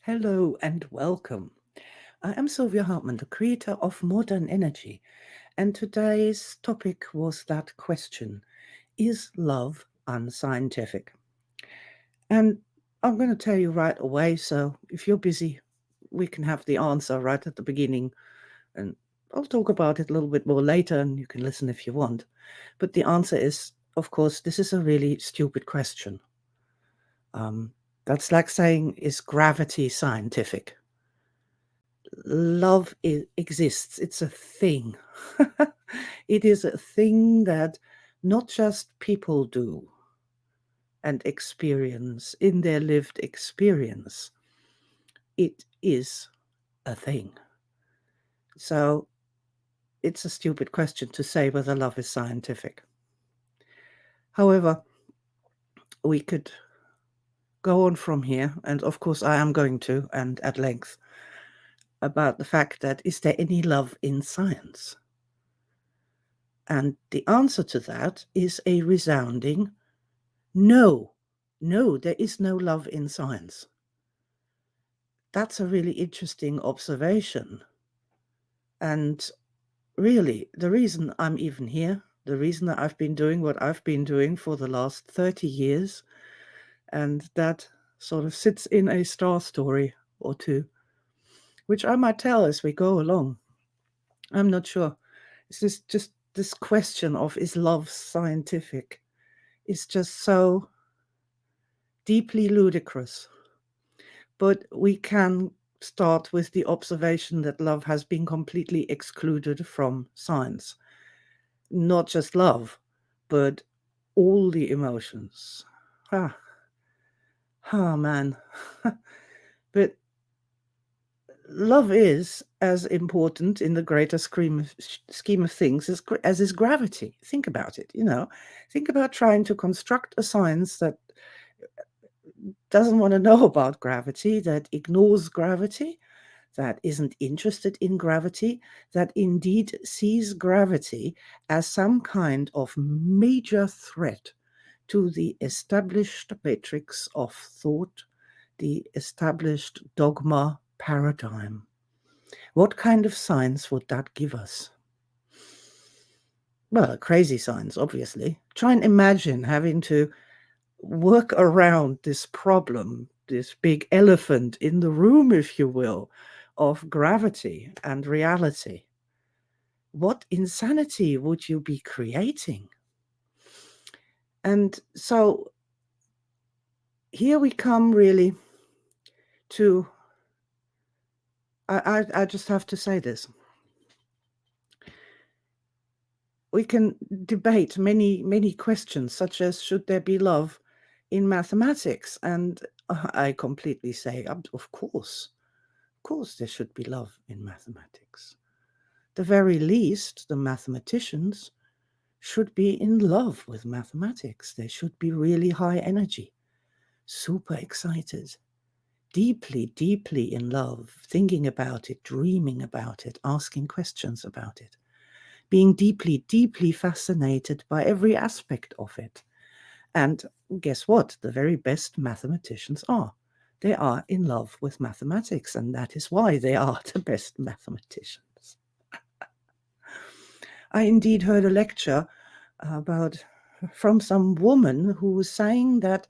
Hello and welcome. I am Sylvia Hartman, the creator of Modern Energy, and today's topic was that question: is love unscientific? And I'm going to tell you right away, so if you're busy, we can have the answer right at the beginning, and I'll talk about it a little bit more later, and you can listen if you want. But the answer is, of course, this is a really stupid question. Um, that's like saying, is gravity scientific? Love exists. It's a thing. It is a thing that not just people do and experience in their lived experience. It is a thing. So it's a stupid question to say whether love is scientific. However, we could go on from here, and of course I am going to, and at length, about the fact that is there any love in science? And the answer to that is a resounding no. No, there is no love in science. That's a really interesting observation. And really, the reason I'm even here, the reason that I've been doing what I've been doing for the last 30 years, and that sort of sits in a star story or two, which I might tell as we go along. I'm not sure. It's just this question of is love scientific is just so deeply ludicrous. But we can start with the observation that love has been completely excluded from science. Not just love, but all the emotions. Ah, man. But love is as important in the greater scheme of things as is gravity. Think about it, Think about trying to construct a science that doesn't want to know about gravity, that ignores gravity, that isn't interested in gravity, that indeed sees gravity as some kind of major threat to the established matrix of thought, the established dogma paradigm. What kind of science would that give us? Well, a crazy science, obviously. Try and imagine having to work around this problem, this big elephant in the room, if you will, of gravity and reality. What insanity would you be creating? And so here we come really to, I just have to say this. We can debate many questions, such as should there be love in mathematics? And I completely say, of course there should be love in mathematics. The very least, the mathematicians should be in love with mathematics. They should be really high energy, super excited, deeply in love, thinking about it, dreaming about it, asking questions about it, being deeply fascinated by every aspect of it. And guess what? The very best mathematicians are. They are in love with mathematics, and that is why they are the best mathematicians. I indeed heard a lecture from some woman who was saying that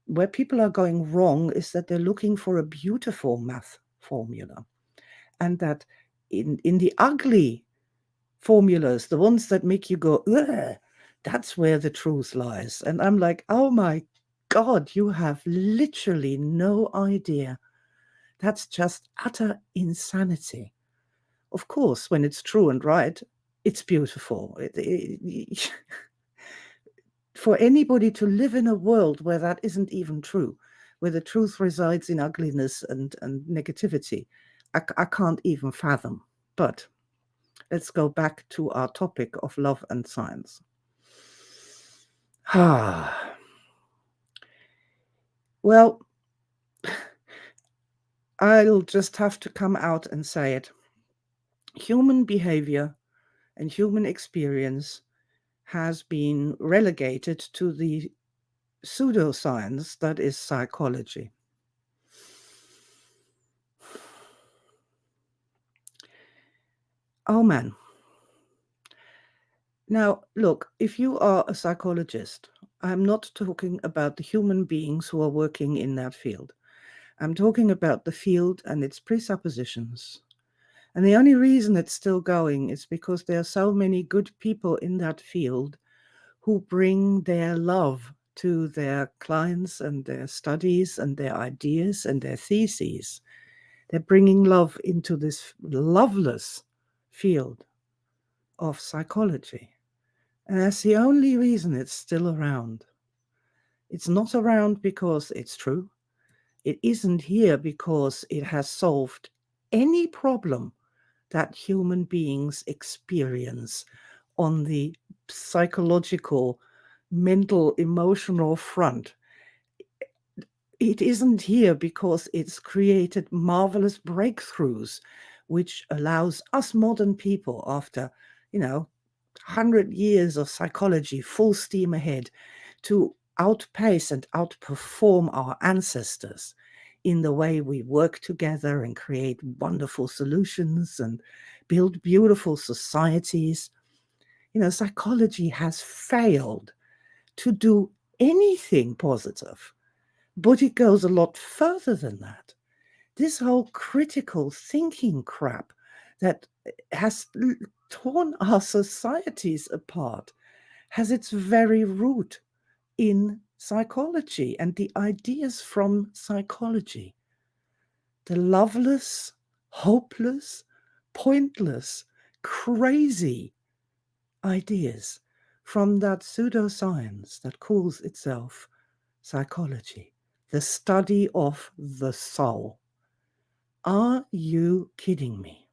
where people are going wrong is that they're looking for a beautiful math formula, and that in the ugly formulas, the ones that make you go, ugh, that's where the truth lies. And I'm like, oh my God, you have literally no idea. That's just utter insanity. Of course, when it's true and right, it's beautiful. For anybody to live in a world where that isn't even true, where the truth resides in ugliness and negativity, I can't even fathom. But let's go back to our topic of love and science. Well, I'll just have to come out and say it. Human behavior and human experience has been relegated to the pseudoscience that is psychology. Oh man. Now, look, if you are a psychologist, I'm not talking about the human beings who are working in that field. I'm talking about the field and its presuppositions. And the only reason it's still going is because there are so many good people in that field who bring their love to their clients and their studies and their ideas and their theses. They're bringing love into this loveless field of psychology. And that's the only reason it's still around. It's not around because it's true. It isn't here because it has solved any problem that human beings experience on the psychological, mental, emotional front. It isn't here because it's created marvelous breakthroughs, which allows us modern people, after, 100 years of psychology, full steam ahead, to outpace and outperform our ancestors in the way we work together and create wonderful solutions and build beautiful societies. Psychology has failed to do anything positive, but it goes a lot further than that. This whole critical thinking crap that has torn our societies apart has its very root in psychology and the ideas from psychology. The loveless, hopeless, pointless, crazy ideas from that pseudoscience that calls itself psychology, the study of the soul. Are you kidding me?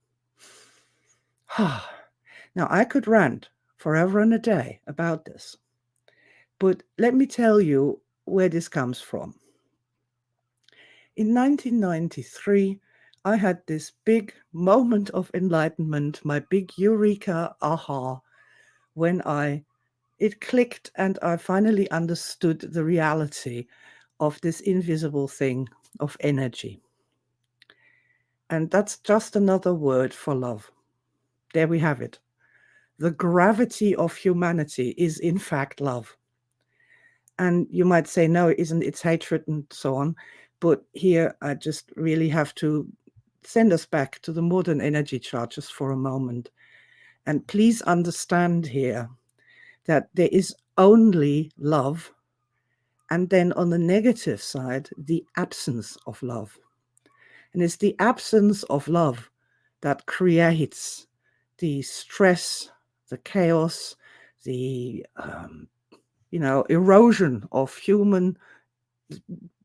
Now, I could rant forever and a day about this, but let me tell you where this comes from. In 1993, I had this big moment of enlightenment, my big eureka aha, when it clicked and I finally understood the reality of this invisible thing of energy. And that's just another word for love. There we have it. The gravity of humanity is in fact love. And you might say, no, it isn't, it's hatred and so on. But here I just really have to send us back to the modern energy chart just for a moment. And please understand here that there is only love, and then on the negative side, the absence of love. And it's the absence of love that creates the stress, the chaos, the erosion of human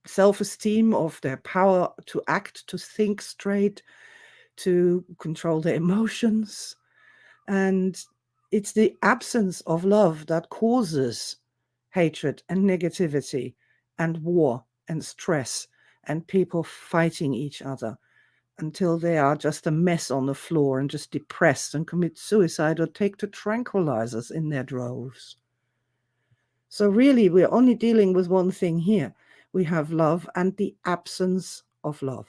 self-esteem, of their power to act, to think straight, to control their emotions. And it's the absence of love that causes hatred and negativity and war and stress and people fighting each other until they are just a mess on the floor and just depressed and commit suicide or take to tranquilizers in their droves. So really, we're only dealing with one thing here. We have love and the absence of love.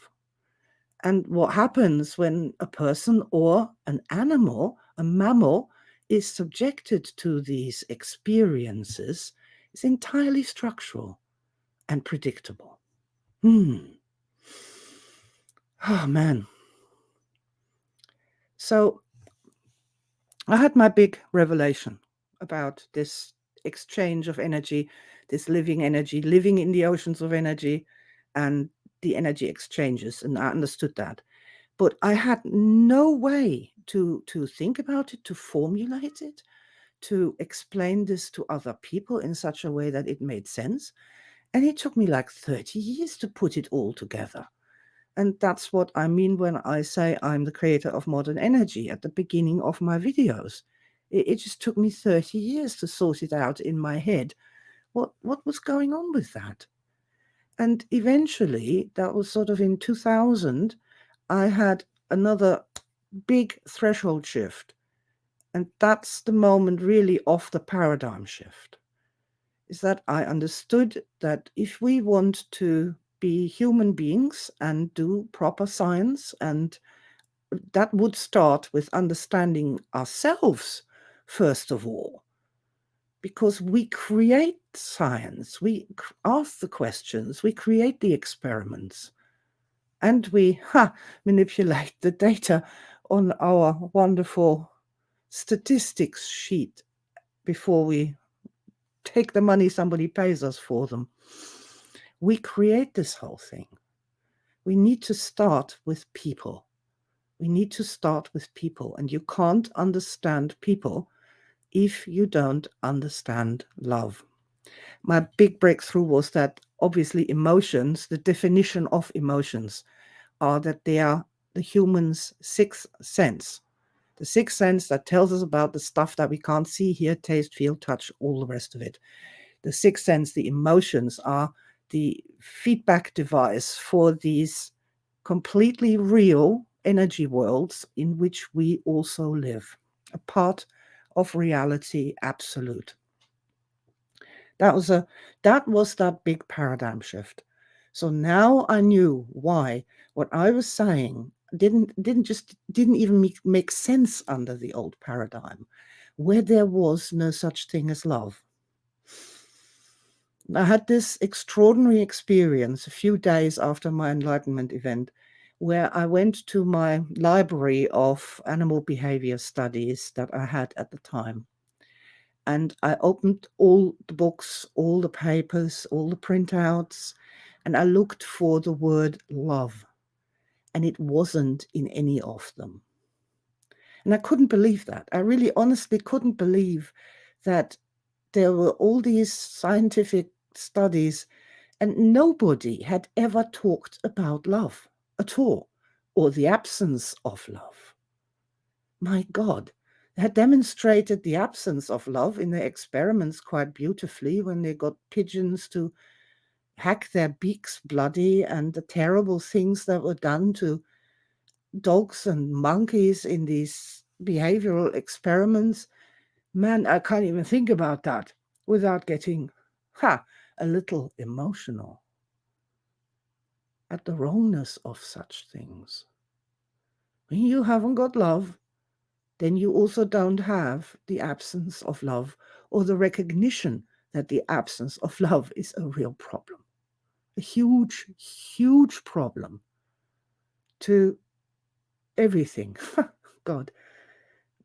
And what happens when a person or an animal, a mammal, is subjected to these experiences is entirely structural and predictable. Oh, man. So I had my big revelation about this exchange of energy, this living energy, living in the oceans of energy, and the energy exchanges. And I understood that. But I had no way to think about it, to formulate it, to explain this to other people in such a way that it made sense. And it took me like 30 years to put it all together. And that's what I mean when I say I'm the creator of modern energy at the beginning of my videos. It just took me 30 years to sort it out in my head. What was going on with that? And eventually, that was sort of in 2000, I had another big threshold shift. And that's the moment really of the paradigm shift, is that I understood that if we want to be human beings and do proper science and that would start with understanding ourselves, first of all, because we create science, we ask the questions, we create the experiments, and we manipulate the data on our wonderful statistics sheet before we take the money somebody pays us for them. We create this whole thing. We need to start with people. We need to start with people, and you can't understand people if you don't understand love. My big breakthrough was that obviously emotions, the definition of emotions, are that they are the human's sixth sense. The sixth sense that tells us about the stuff that we can't see, hear, taste, feel, touch, all the rest of it. The sixth sense, the emotions, are the feedback device for these completely real energy worlds in which we also live, a part of reality absolute. That was that big paradigm shift. So now I knew why what I was saying didn't even make sense under the old paradigm, where there was no such thing as love. I had this extraordinary experience a few days after my enlightenment event, where I went to my library of animal behavior studies that I had at the time. And I opened all the books, all the papers, all the printouts, and I looked for the word love. And it wasn't in any of them. And I couldn't believe that. I really honestly couldn't believe that there were all these scientific studies and nobody had ever talked about love at all, or the absence of love. My God, they had demonstrated the absence of love in their experiments quite beautifully when they got pigeons to hack their beaks bloody, and the terrible things that were done to dogs and monkeys in these behavioral experiments. Man, I can't even think about that without getting a little emotional at the wrongness of such things. When you haven't got love, then you also don't have the absence of love, or the recognition that the absence of love is a real problem. A huge, huge problem to everything. God,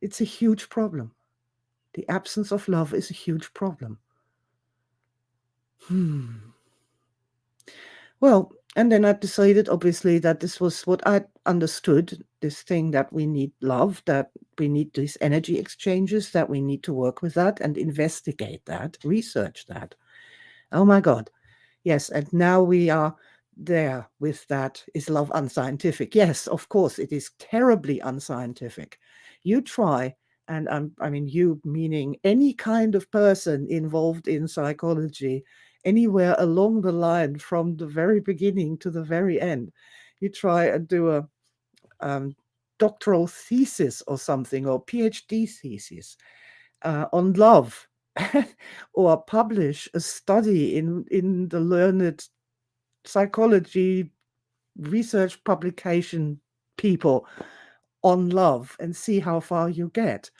it's a huge problem. The absence of love is a huge problem. Well, and then I decided, obviously, that this was what I understood, this thing that we need love, that we need these energy exchanges, that we need to work with that and investigate that, research that. Oh my God. Yes, and now we are there with that. Is love unscientific? Yes, of course, it is terribly unscientific. You try, and I mean, you meaning any kind of person involved in psychology, anywhere along the line from the very beginning to the very end. You try and do a doctoral thesis or something, or PhD thesis on love, or publish a study in the learned psychology research publication people on love, and see how far you get.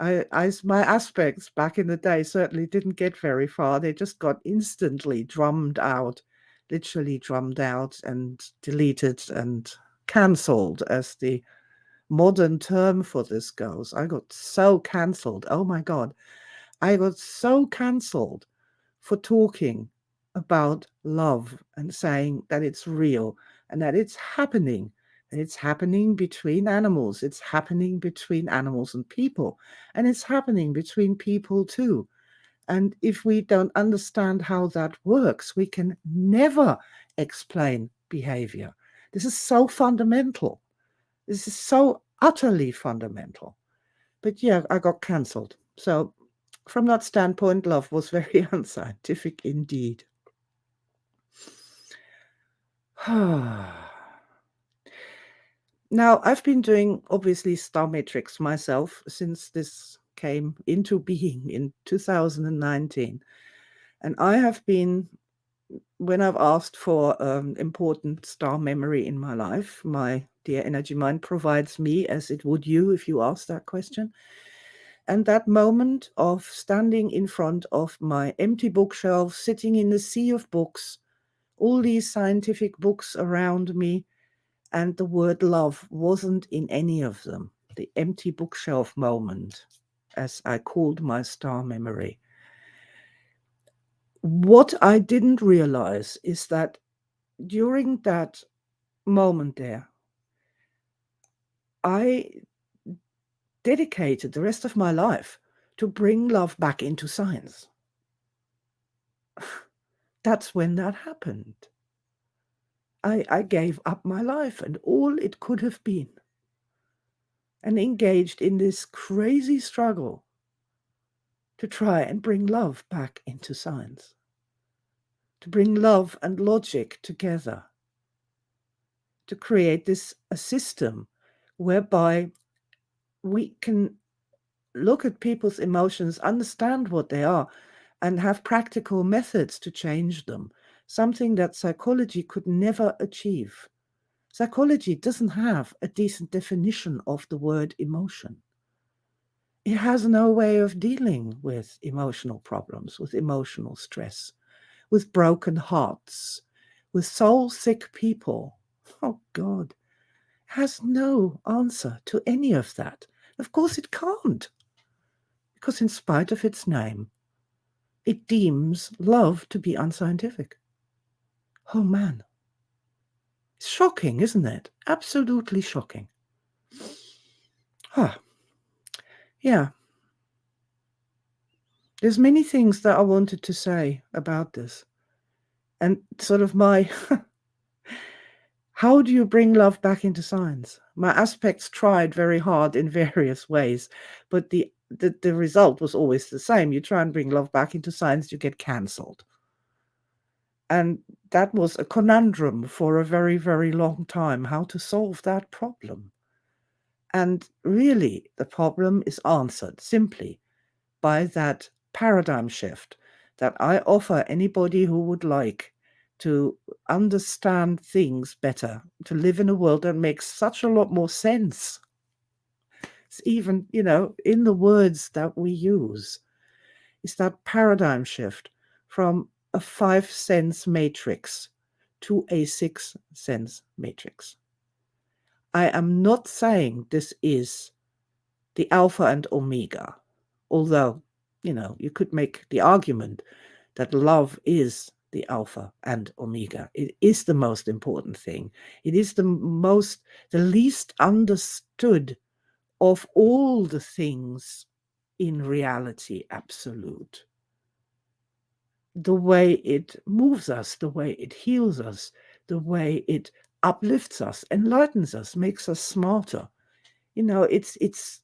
My aspects back in the day certainly didn't get very far. They just got instantly drummed out, literally drummed out and deleted and cancelled, as the modern term for this goes. I got so cancelled. Oh my God. I got so cancelled for talking about love and saying that it's real and that it's happening. And it's happening between animals. It's happening between animals and people. And it's happening between people too. And if we don't understand how that works, we can never explain behavior. This is so fundamental. This is so utterly fundamental. But yeah, I got cancelled. So from that standpoint, love was very unscientific indeed. Now, I've been doing, obviously, Star Matrix myself since this came into being in 2019. And I have been when I've asked for important star memory in my life, my dear energy mind provides me, as it would you if you asked that question. And that moment of standing in front of my empty bookshelf, sitting in a sea of books, all these scientific books around me, and the word love wasn't in any of them. The empty bookshelf moment, as I called my star memory. What I didn't realize is that during that moment there, I dedicated the rest of my life to bring love back into science. That's when that happened. I gave up my life and all it could have been and engaged in this crazy struggle to try and bring love back into science, to bring love and logic together, to create a system whereby we can look at people's emotions, understand what they are, and have practical methods to change them, something that psychology could never achieve. Psychology doesn't have a decent definition of the word emotion. It has no way of dealing with emotional problems, with emotional stress, with broken hearts, with soul sick people. Oh God, has no answer to any of that. Of course it can't, because in spite of its name, it deems love to be unscientific. Oh man. It's shocking, isn't it? Absolutely shocking. Huh. Yeah. There's many things that I wanted to say about this. And sort of my how do you bring love back into science? My aspects tried very hard in various ways, but the result was always the same. You try and bring love back into science, you get cancelled. And that was a conundrum for a very, very long time, how to solve that problem. And really, the problem is answered simply by that paradigm shift that I offer anybody who would like to understand things better, to live in a world that makes such a lot more sense. It's even, in the words that we use, is that paradigm shift from a 5 sense matrix to a 6 sense matrix. I am not saying this is the alpha and omega, although, you could make the argument that love is the alpha and omega. It is the most important thing. It is the least understood of all the things in reality absolute. The way it moves us, the way it heals us, the way it uplifts us, enlightens us, makes us smarter. It's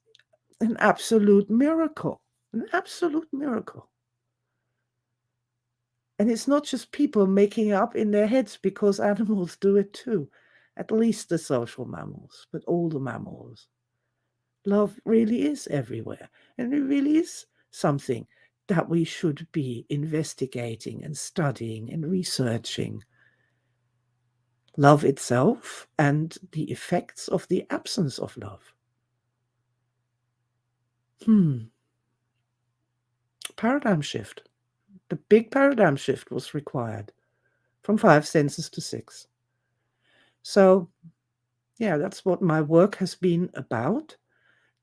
an absolute miracle, an absolute miracle. And it's not just people making it up in their heads, because animals do it too, at least the social mammals, but all the mammals. Love really is everywhere, and it really is something that we should be investigating and studying and researching. Love itself and the effects of the absence of love. Paradigm shift. The big paradigm shift was required from 5 senses to 6. So, yeah, that's what my work has been about.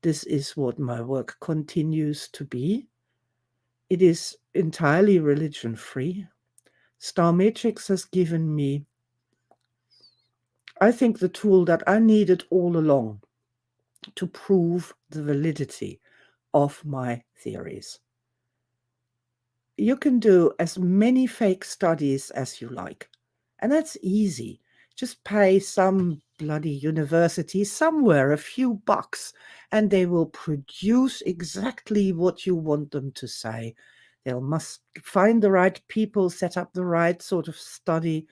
This is what my work continues to be. It is entirely religion-free. Star Matrix has given me, I think, the tool that I needed all along to prove the validity of my theories. You can do as many fake studies as you like, and that's easy. Just pay some bloody university somewhere a few bucks, and they will produce exactly what you want them to say. They'll must find the right people, set up the right sort of study,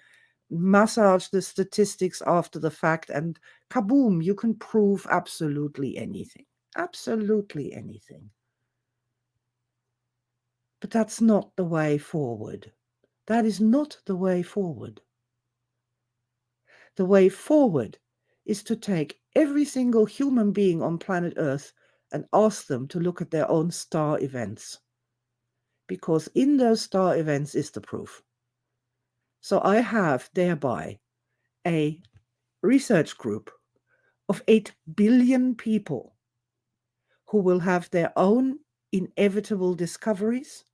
massage the statistics after the fact, and kaboom, you can prove absolutely anything. Absolutely anything. But that's not the way forward. That is not the way forward. The way forward is to take every single human being on planet Earth and ask them to look at their own star events. Because in those star events is the proof. So I have thereby a research group of 8 billion people who will have their own inevitable discoveries,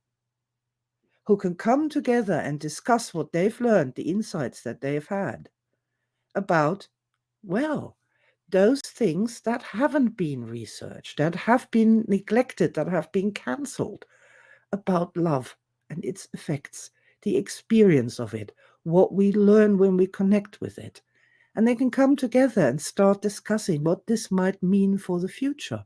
who can come together and discuss what they've learned, the insights that they've had about, well, those things that haven't been researched, that have been neglected, that have been cancelled, about love and its effects, the experience of it, what we learn when we connect with it. And they can come together and start discussing what this might mean for the future,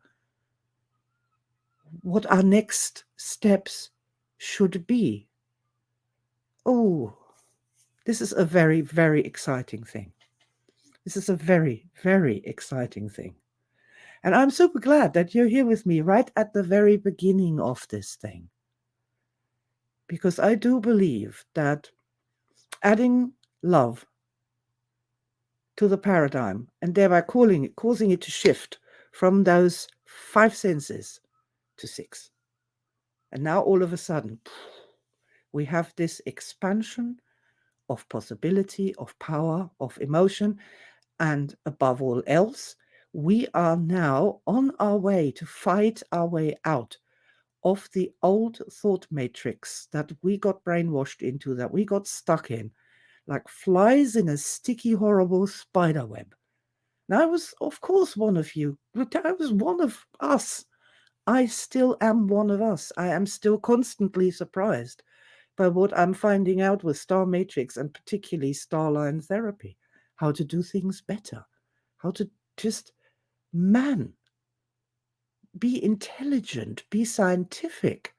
what our next steps should be. Oh, this is a very, very exciting thing. This is a very, very exciting thing. And I'm super glad that you're here with me right at the very beginning of this thing. Because I do believe that adding love to the paradigm and thereby causing it to shift from those 5 senses to 6. And now all of a sudden, we have this expansion of possibility, of power, of emotion, and above all else, we are now on our way to fight our way out of the old thought matrix that we got brainwashed into, that we got stuck in, like flies in a sticky, horrible spider web. Now, I was, of course, one of you. I was one of us. I still am one of us. I am still constantly surprised by what I'm finding out with Star Matrix and particularly Starline therapy, how to do things better, how to just, man, be intelligent, be scientific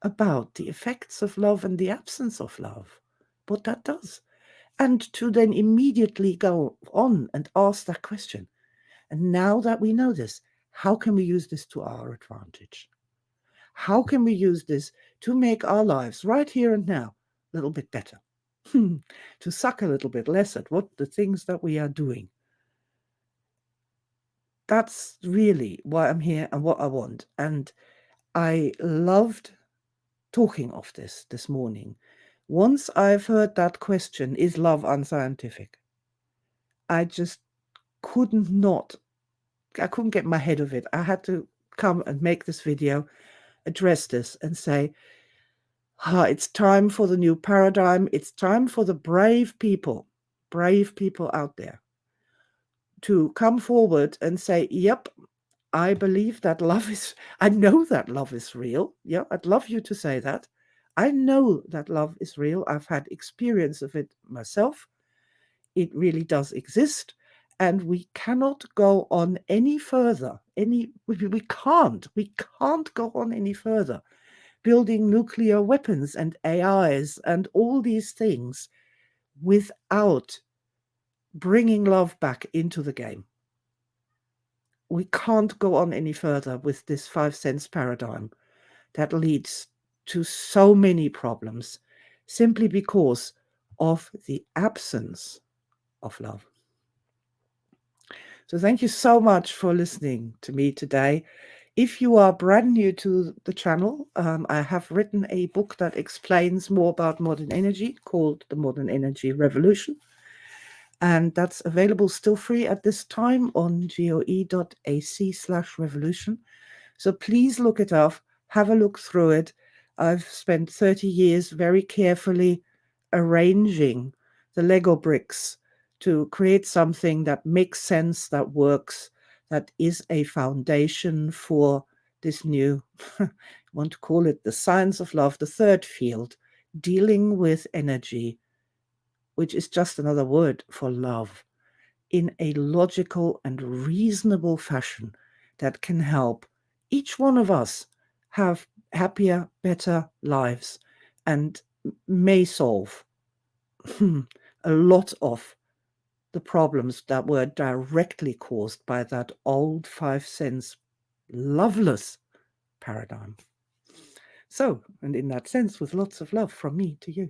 about the effects of love and the absence of love, what that does. And to then immediately go on and ask that question. And now that we know this, how can we use this to our advantage? How can we use this to make our lives right here and now a little bit better? To suck a little bit less at what the things that we are doing. That's really why I'm here and what I want. And I loved talking of this morning. Once I've heard that question, is love unscientific? I just I couldn't get my head of it. I had to come and make this video, address this and say, it's time for the new paradigm. It's time for the brave people out there to come forward and say, yep, I believe that I know that love is real. Yeah, I'd love you to say that. I know that love is real. I've had experience of it myself. It really does exist. And we cannot go on any further. We can't go on any further building nuclear weapons and AIs and all these things without bringing love back into the game. We can't go on any further with this 5 sense paradigm that leads to so many problems simply because of the absence of love. So thank you so much for listening to me today. If you are brand new to the channel, I have written a book that explains more about modern energy called The Modern Energy Revolution. And that's available still free at this time on goe.ac/revolution. So please look it up, have a look through it. I've spent 30 years very carefully arranging the Lego bricks to create something that makes sense, that works, that is a foundation for this new, I want to call it the science of love, the third field, dealing with energy, which is just another word for love, in a logical and reasonable fashion that can help each one of us have happier, better lives and may solve a lot of the problems that were directly caused by that old 5 sense loveless paradigm. So, and in that sense, with lots of love from me to you.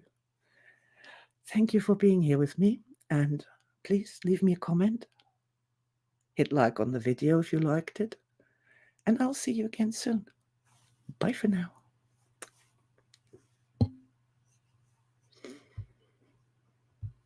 Thank you for being here with me, and please leave me a comment. Hit like on the video if you liked it, and I'll see you again soon. Bye for now.